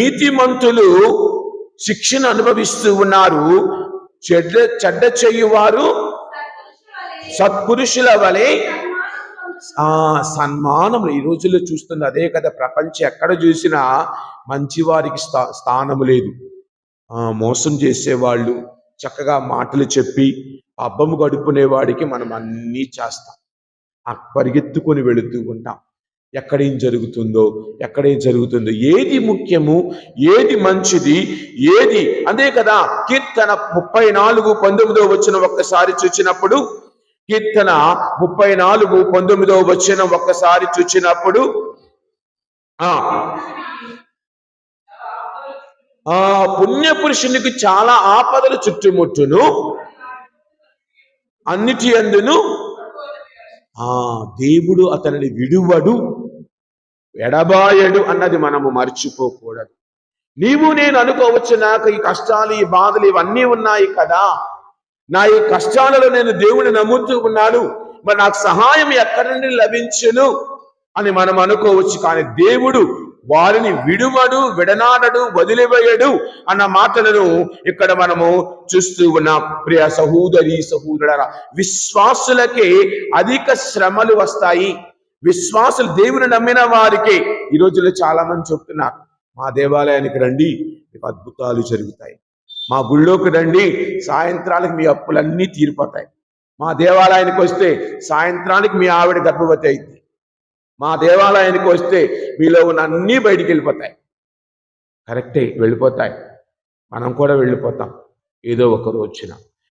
నీతిమంతులు శిక్షను అనుభవిస్తూ ఉన్నారు, చెడ్డ చెయ్యువారు సత్పురుషుల వలె సన్మానం. ఈ రోజుల్లో చూస్తుంది అదే కదా. ప్రపంచం ఎక్కడ చూసినా మంచివారికి స్థానము లేదు. మోసం చేసేవాళ్ళు, చక్కగా మాటలు చెప్పి పబ్బము గడుపునేవాడికి మనం అన్నీ చేస్తాం. పరిగెత్తుకొని వెళుతూ ఉంటాం. ఎక్కడేం జరుగుతుందో, ఏది ముఖ్యము, ఏది మంచిది, ఏది అదే కదా. కీర్తన 34:19 ఒక్కసారి చూచినప్పుడు, కీర్తన 34:19 ఒక్కసారి చూచినప్పుడు, పుణ్యపురుషునికి చాలా ఆపదలు చుట్టుముట్టును, అన్నిటి యందును దేవుడు అతనిని విడువడు, ఎడబాయడు అన్నది మనము మర్చిపోకూడదు. నీవు నేను అనుకోవచ్చు, నాకు ఈ కష్టాలు, ఈ బాధలు ఇవన్నీ ఉన్నాయి కదా, నా ఈ కష్టాలలో నేను దేవుని నమ్ముతూ ఉన్నాను, మరి నాకు సహాయం ఎక్కడి నుండి లభించును అని మనం అనుకోవచ్చు. కానీ దేవుడు వారిని విడువడు, విడనాడడు, వదిలివేయడు అన్న మాటలను ఇక్కడ మనము చూస్తూ ఉన్నాం. ప్రియ సహోదరి సహోదరులారా, విశ్వాసులకే అధిక శ్రమలు వస్తాయి. విశ్వాసులు, దేవుని నమ్మిన వారికి. ఈ రోజుల్లో చాలా మంది చెప్తున్నారు, మా దేవాలయానికి రండి, మీకు అద్భుతాలు జరుగుతాయి. మా గుళ్ళోకి రండి, సాయంత్రానికి మీ అప్పులన్నీ తీరిపోతాయి. మా దేవాలయానికి వస్తే సాయంత్రానికి మీ ఆవిడ గర్భవతి అయింది. మా దేవాలయానికి వస్తే మీలో ఉన్న అన్నీ బయటికి వెళ్ళిపోతాయి. కరెక్టే, వెళ్ళిపోతాయి. మనం కూడా వెళ్ళిపోతాం ఏదో ఒక రోజున.